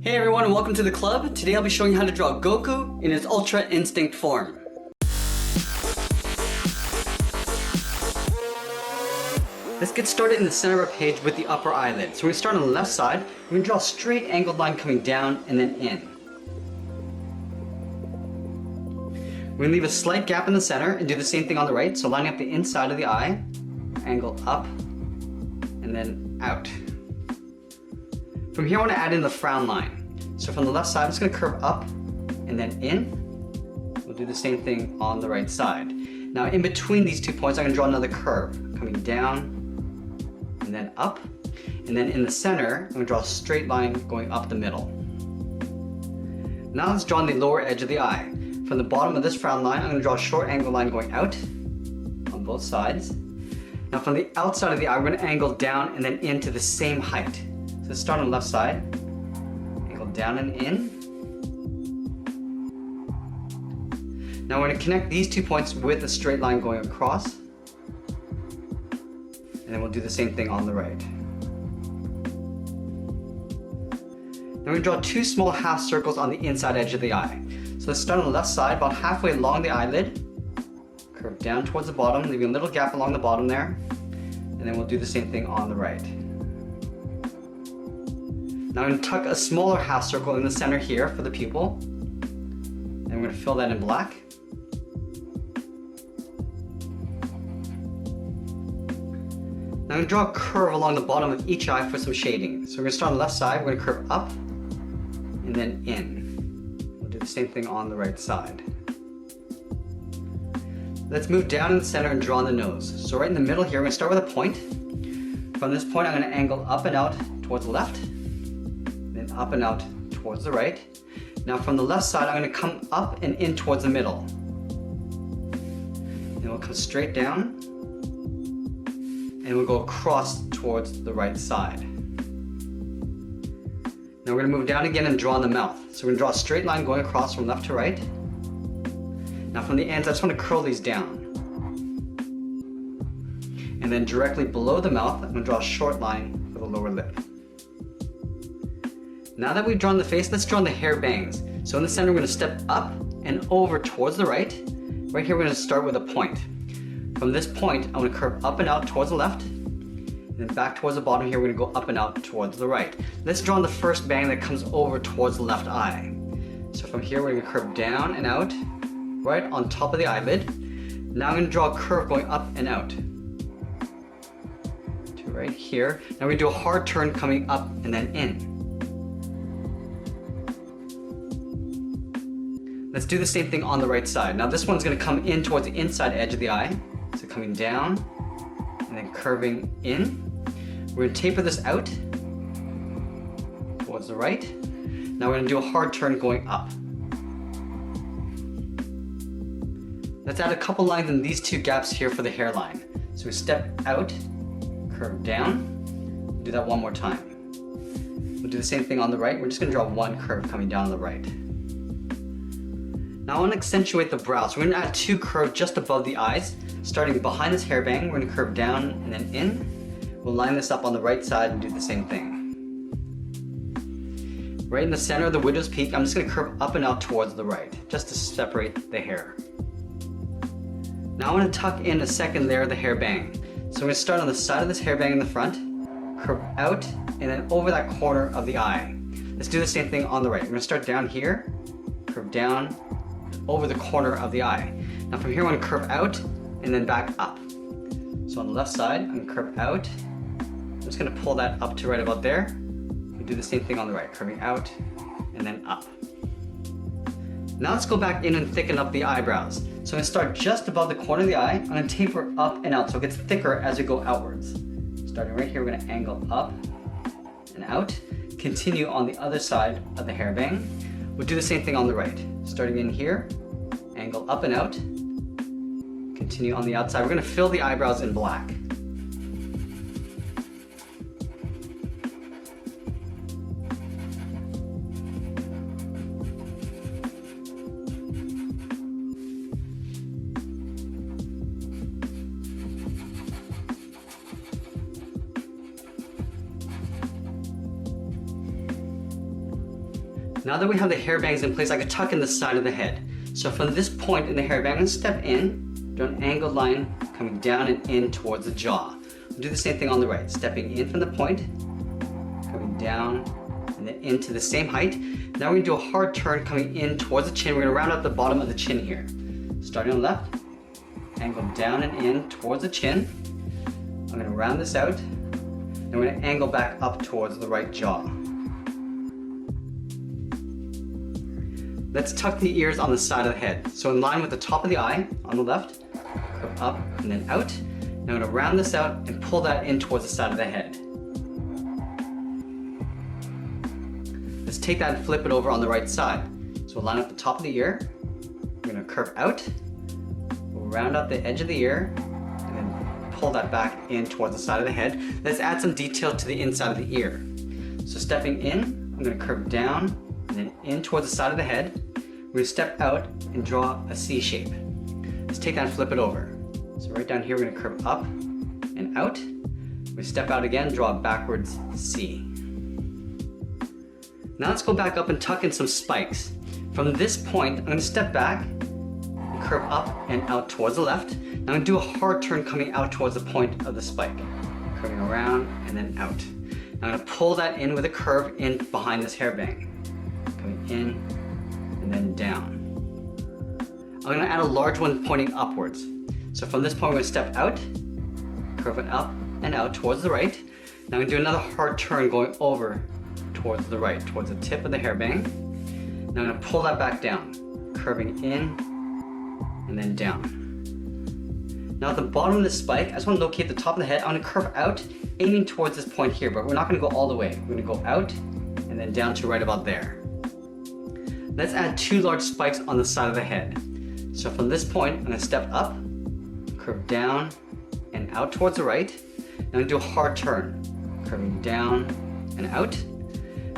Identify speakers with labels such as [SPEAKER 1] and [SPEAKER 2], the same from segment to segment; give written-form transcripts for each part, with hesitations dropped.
[SPEAKER 1] Hey everyone, and welcome to the club. Today I'll be showing you how to draw Goku in his Ultra Instinct form. Let's get started in the center of our page with the upper eyelid. So we're going to start on the left side. We're going to draw a straight angled line coming down and then in. We're going to leave a slight gap in the center and do the same thing on the right. So lining up the inside of the eye, angle up, and then out. From here I want to add in the frown line. So from the left side, I'm just going to curve up and then in. We'll do the same thing on the right side. Now in between these 2 points, I'm going to draw another curve coming down and then up. And then in the center, I'm going to draw a straight line going up the middle. Now let's draw on the lower edge of the eye. From the bottom of this frown line, I'm going to draw a short angle line going out on both sides. Now from the outside of the eye, we're going to angle down and then into the same height. So let's start on the left side, angle down and in. Now we're going to connect these 2 points with a straight line going across. And then we'll do the same thing on the right. Now we're going to draw 2 small half circles on the inside edge of the eye. So let's start on the left side, about halfway along the eyelid, curve down towards the bottom, leaving a little gap along the bottom there. And then we'll do the same thing on the right. Now I'm going to tuck a smaller half circle in the center here for the pupil. And I'm going to fill that in black. Now I'm going to draw a curve along the bottom of each eye for some shading. So we're going to start on the left side, we're going to curve up and then in. We'll do the same thing on the right side. Let's move down in the center and draw on the nose. So right in the middle here, we're going to start with a point. From this point, I'm going to angle up and out towards the left. Then up and out towards the right. Now from the left side, I'm going to come up and in towards the middle. Then we'll come straight down and we'll go across towards the right side. Now we're going to move down again and draw on the mouth. So we're going to draw a straight line going across from left to right. Now from the ends, I just want to curl these down. And then directly below the mouth, I'm going to draw a short line for the lower lip. Now that we've drawn the face, let's draw the hair bangs. So in the center, we're going to step up and over towards the right. Right here, we're going to start with a point. From this point, I'm going to curve up and out towards the left. And then back towards the bottom here, we're going to go up and out towards the right. Let's draw on the first bang that comes over towards the left eye. So from here, we're going to curve down and out, right on top of the eyelid. Now I'm going to draw a curve going up and out to right here. Now we do a hard turn coming up and then in. Let's do the same thing on the right side. Now this one's going to come in towards the inside edge of the eye. So coming down and then curving in. We're going to taper this out towards the right. Now we're going to do a hard turn going up. Let's add a couple lines in these 2 gaps here for the hairline. So we step out, curve down, do that one more time. We'll do the same thing on the right. We're just going to draw one curve coming down on the right. Now I want to accentuate the brow, so we're going to add 2 curves just above the eyes. Starting behind this hairbang, we're going to curve down and then in. We'll line this up on the right side and do the same thing. Right in the center of the widow's peak, I'm just going to curve up and out towards the right, just to separate the hair. Now I want to tuck in a second layer of the hairbang. So I'm going to start on the side of this hairbang in the front, curve out, and then over that corner of the eye. Let's do the same thing on the right. We're going to start down here, curve down, over the corner of the eye. Now from here I'm going to curve out and then back up. So on the left side, I'm going to curve out. I'm just going to pull that up to right about there. We do the same thing on the right, curving out and then up. Now let's go back in and thicken up the eyebrows. So I'm going to start just above the corner of the eye. I'm going to taper up and out so it gets thicker as we go outwards. Starting right here, we're going to angle up and out. Continue on the other side of the hairbang. We'll do the same thing on the right. Starting in here, angle up and out, continue on the outside. We're going to fill the eyebrows in black. Now that we have the hair bangs in place, I can tuck in the side of the head. So from this point in the hair bang, I'm going to step in, do an angled line coming down and in towards the jaw. We'll do the same thing on the right, stepping in from the point, coming down, and then into the same height. Now we're going to do a hard turn coming in towards the chin. We're going to round out the bottom of the chin here. Starting on the left, angle down and in towards the chin. I'm going to round this out, and we're going to angle back up towards the right jaw. Let's tuck the ears on the side of the head. So in line with the top of the eye on the left, curve up and then out. Now I'm going to round this out and pull that in towards the side of the head. Let's take that and flip it over on the right side. So we'll line up the top of the ear. We're going to curve out. We'll round out the edge of the ear and then pull that back in towards the side of the head. Let's add some detail to the inside of the ear. So stepping in, I'm going to curve down and then in towards the side of the head. We're going to step out and draw a C shape. Let's take that and flip it over. So right down here, we're going to curve up and out. We step out again, draw a backwards C. Now let's go back up and tuck in some spikes. From this point, I'm going to step back and curve up and out towards the left. Now I'm going to do a hard turn coming out towards the point of the spike. Curving around and then out. Now I'm going to pull that in with a curve in behind this hairbang. Coming in and then down. I'm going to add a large one pointing upwards. So from this point, we're going to step out, curve it up and out towards the right. Now I'm going to do another hard turn going over towards the right, towards the tip of the hairbang. Now I'm going to pull that back down, curving in and then down. Now at the bottom of the spike, I just want to locate the top of the head. I'm going to curve out, aiming towards this point here, but we're not going to go all the way. We're going to go out and then down to right about there. Let's add two large spikes on the side of the head. So from this point, I'm going to step up, curve down and out towards the right. Now I'm going to do a hard turn, curving down and out.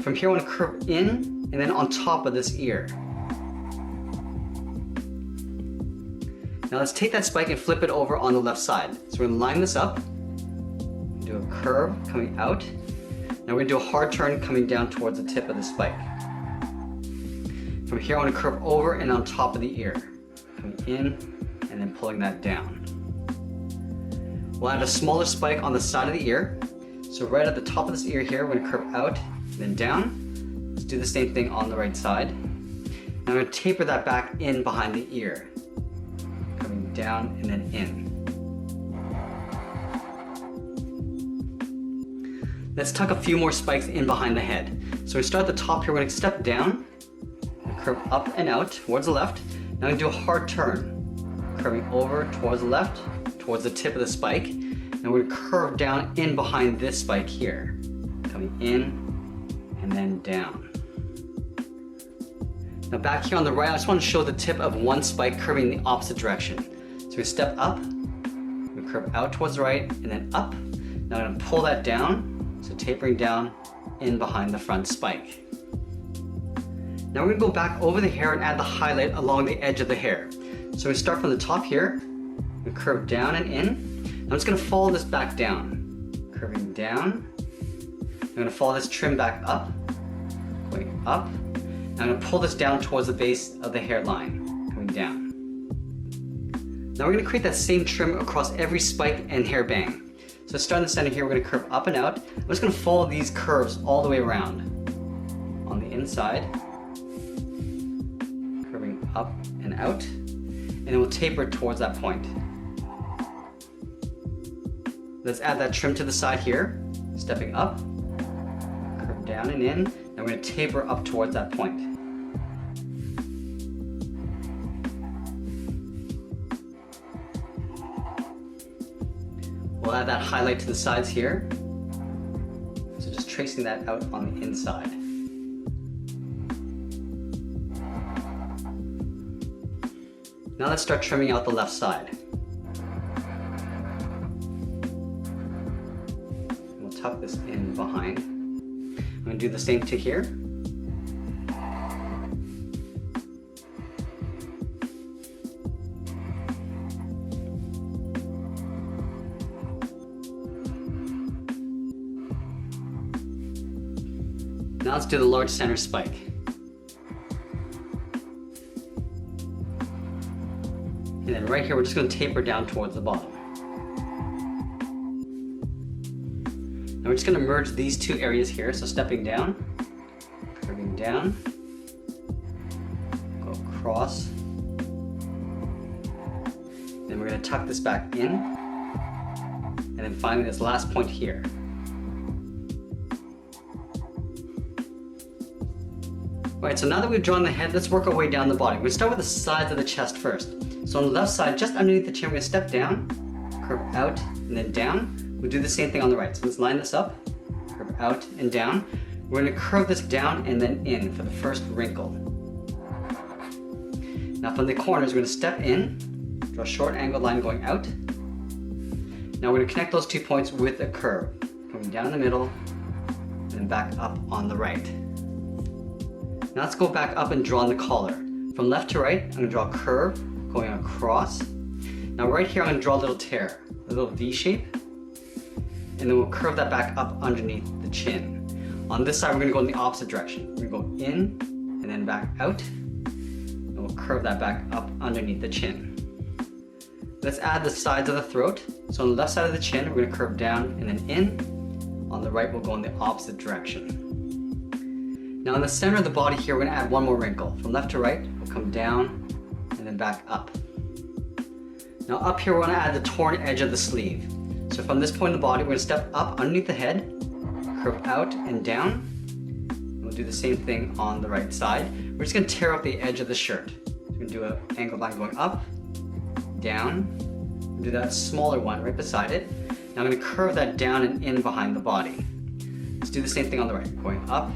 [SPEAKER 1] From here, I want to curve in and then on top of this ear. Now let's take that spike and flip it over on the left side. So we're going to line this up, do a curve coming out. Now we're going to do a hard turn coming down towards the tip of the spike. From here, I want to curve over and on top of the ear, coming in and then pulling that down. We'll add a smaller spike on the side of the ear. So right at the top of this ear here, we're going to curve out and then down. Let's do the same thing on the right side. Now I'm going to taper that back in behind the ear, coming down and then in. Let's tuck a few more spikes in behind the head. So we start at the top here, we're going to step down, curve up and out towards the left. Now I'm going to do a hard turn, curving over towards the left, towards the tip of the spike. And we're going to curve down in behind this spike here, coming in and then down. Now back here on the right, I just want to show the tip of one spike curving in the opposite direction. So we step up, we curve out towards the right and then up. Now I'm going to pull that down, so tapering down in behind the front spike. Now we're going to go back over the hair and add the highlight along the edge of the hair. So we start from the top here, we curve down and in. I'm just going to follow this back down, curving down. I'm going to follow this trim back up, going up. And I'm going to pull this down towards the base of the hairline, coming down. Now we're going to create that same trim across every spike and hair bang. So starting in the center here, we're going to curve up and out. I'm just going to follow these curves all the way around. On the inside, curving up and out, and then we'll taper towards that point. Let's add that trim to the side here, stepping up, curve down and in, and we're going to taper up towards that point. We'll add that highlight to the sides here, so just tracing that out on the inside. Now let's start trimming out the left side. We'll tuck this in behind. I'm going to do the same to here. Now let's do the large center spike. And then right here, we're just going to taper down towards the bottom. Now we're just going to merge these two areas here. So stepping down, curving down, go across. Then we're going to tuck this back in. And then finally this last point here. Alright, so now that we've drawn the head, let's work our way down the body. We're going to start with the sides of the chest first. So on the left side, just underneath the chin, we're going to step down, curve out, and then down. We'll do the same thing on the right. So let's line this up, curve out and down. We're going to curve this down and then in for the first wrinkle. Now from the corners, we're going to step in, draw a short angled line going out. Now we're going to connect those 2 points with a curve, coming down the middle, and then back up on the right. Now let's go back up and draw on the collar. From left to right, I'm going to draw a curve going across. Now right here, I'm going to draw a little tear, a little V shape, and then we'll curve that back up underneath the chin. On this side, we're going to go in the opposite direction. We're going to go in and then back out, and we'll curve that back up underneath the chin. Let's add the sides of the throat. So on the left side of the chin, we're going to curve down and then in. On the right, we'll go in the opposite direction. Now in the center of the body here, we're going to add one more wrinkle. From left to right, we'll come down and then back up. Now up here, we're going to add the torn edge of the sleeve. So from this point in the body, we're going to step up underneath the head, curve out and down. And we'll do the same thing on the right side. We're just going to tear up the edge of the shirt. So we're going to do an angled line going up, down. We'll do that smaller one right beside it. Now I'm going to curve that down and in behind the body. Let's do the same thing on the right, going up,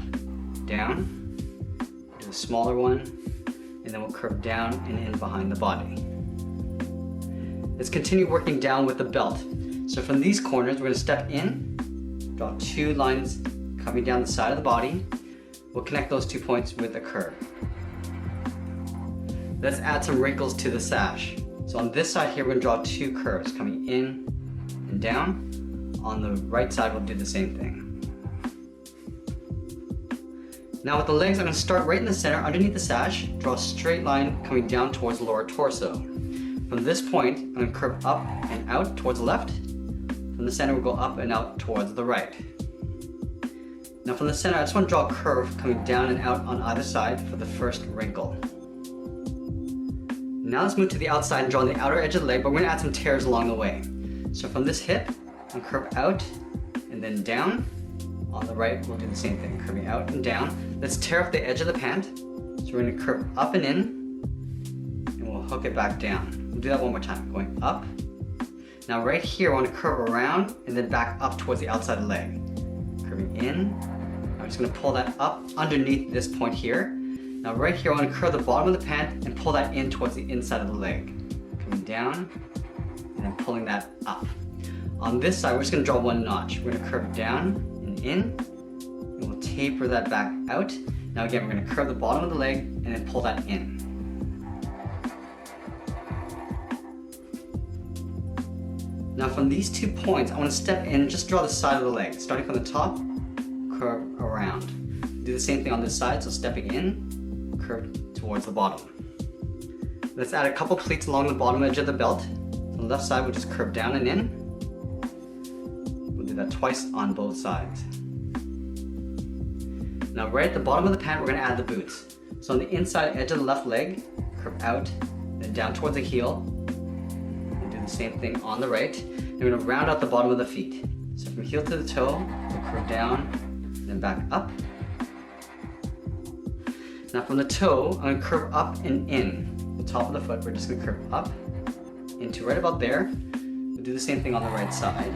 [SPEAKER 1] down, do a smaller one, and then we'll curve down and in behind the body. Let's continue working down with the belt. So from these corners, we're going to step in, draw 2 lines coming down the side of the body. We'll connect those 2 points with a curve. Let's add some wrinkles to the sash. So on this side here, we're going to draw 2 curves coming in and down. On the right side, we'll do the same thing. Now with the legs, I'm going to start right in the center underneath the sash, draw a straight line coming down towards the lower torso. From this point, I'm going to curve up and out towards the left. From the center, we'll go up and out towards the right. Now from the center, I just want to draw a curve coming down and out on either side for the first wrinkle. Now let's move to the outside and draw on the outer edge of the leg, but we're going to add some tears along the way. So from this hip, I'm going to curve out and then down. On the right, we'll do the same thing, curving out and down. Let's tear up the edge of the pant. So we're going to curve up and in, and we'll hook it back down. We'll do that one more time, going up. Now right here, I want to curve around and then back up towards the outside of the leg. Curving in. I'm just going to pull that up underneath this point here. Now right here, I want to curve the bottom of the pant and pull that in towards the inside of the leg. Coming down, and then pulling that up. On this side, we're just going to draw 1 notch. We're going to curve down and in, and we'll taper that back out. Now again, we're going to curve the bottom of the leg and then pull that in. Now from these 2 points, I want to step in and just draw the side of the leg. Starting from the top, curve around. Do the same thing on this side, so stepping in, curve towards the bottom. Let's add a couple pleats along the bottom edge of the belt. On the left side, we'll just curve down and in. We'll do that twice on both sides. Now right at the bottom of the pant, we're going to add the boots. So on the inside edge of the left leg, curve out, then down towards the heel. And do the same thing on the right. And we're going to round out the bottom of the feet. So from heel to the toe, we'll curve down, then back up. Now from the toe, I'm going to curve up and in. The top of the foot, we're just going to curve up into right about there. We'll do the same thing on the right side.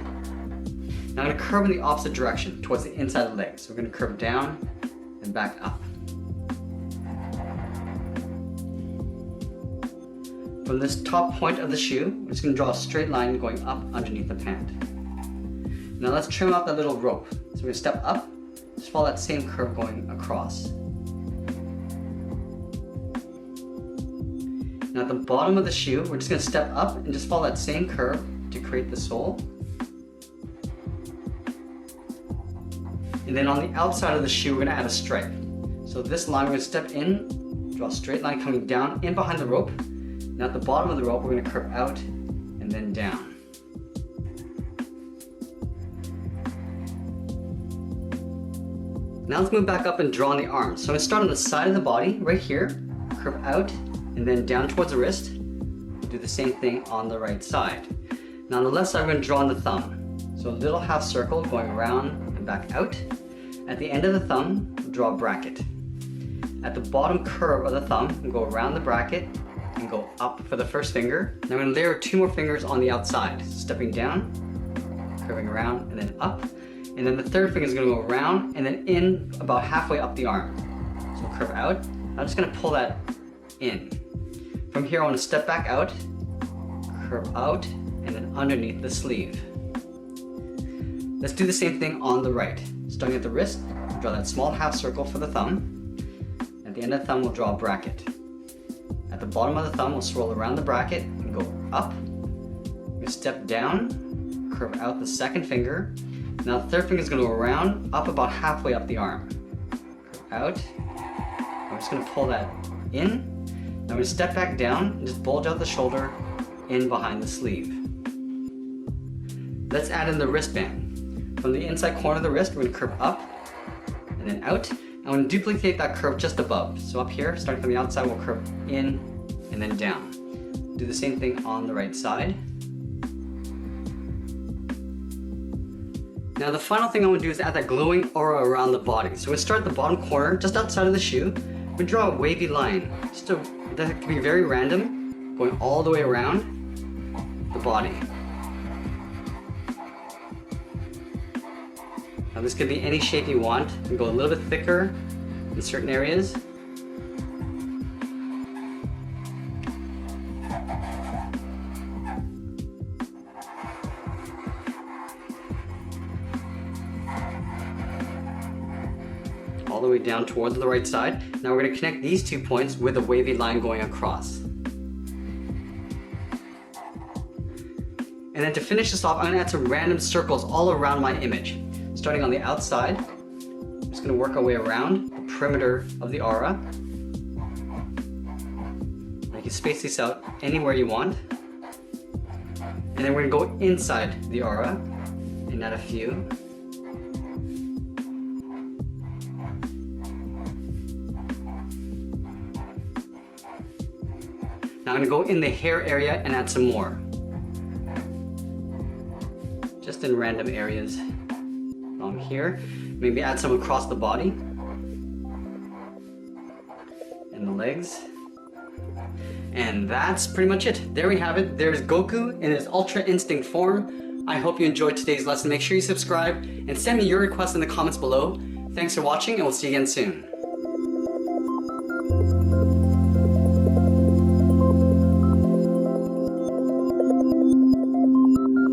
[SPEAKER 1] Now I'm going to curve in the opposite direction, towards the inside of the leg. So we're going to curve down and back up. From this top point of the shoe, we're just going to draw a straight line going up underneath the pant. Now let's trim out that little rope. So we're going to step up, just follow that same curve going across. Now at the bottom of the shoe, we're just going to step up and just follow that same curve to create the sole. And then on the outside of the shoe, we're going to add a stripe. So this line, we're going to step in, draw a straight line coming down in behind the rope. Now at the bottom of the rope, we're going to curve out and then down. Now let's move back up and draw on the arms. So I'm going to start on the side of the body, right here, curve out and then down towards the wrist. We'll do the same thing on the right side. Now on the left side, we're going to draw on the thumb. So a little half circle going around and back out. At the end of the thumb, we'll draw a bracket. At the bottom curve of the thumb, we'll go around the bracket and go up for the first finger. Now I'm going to layer 2 more fingers on the outside. So stepping down, curving around and then up. And then the third finger is going to go around and then in about halfway up the arm. So curve out. I'm just going to pull that in. From here I want to step back out, curve out, and then underneath the sleeve. Let's do the same thing on the right. Starting at the wrist, draw that small half circle for the thumb. At the end of the thumb, we'll draw a bracket. At the bottom of the thumb, we'll swirl around the bracket and go up. We step down, curve out the second finger. Now the third finger is going to go around, up about halfway up the arm. Curve out. I'm just going to pull that in. Now I'm going to step back down and just bulge out the shoulder in behind the sleeve. Let's add in the wristband. From the inside corner of the wrist, we're going to curve up and then out. I'm going to duplicate that curve just above. So up here, starting from the outside, we'll curve in and then down. Do the same thing on the right side. Now the final thing I want to do is add that glowing aura around the body. So we'll start at the bottom corner, just outside of the shoe. We draw a wavy line. That can be very random, going all the way around the body. Now this could be any shape you want. You can go a little bit thicker in certain areas. All the way down towards the right side. Now we're going to connect these 2 points with a wavy line going across. And then to finish this off, I'm going to add some random circles all around my image. Starting on the outside, I'm just going to work our way around the perimeter of the aura. You can space these out anywhere you want. And then we're going to go inside the aura and add a few. Now I'm going to go in the hair area and add some more. Just in random areas along here. Maybe add some across the body and the legs. And that's pretty much it. There we have it. There's Goku in his Ultra Instinct form. I hope you enjoyed today's lesson. Make sure you subscribe and send me your requests in the comments below. Thanks for watching and we'll see you again soon.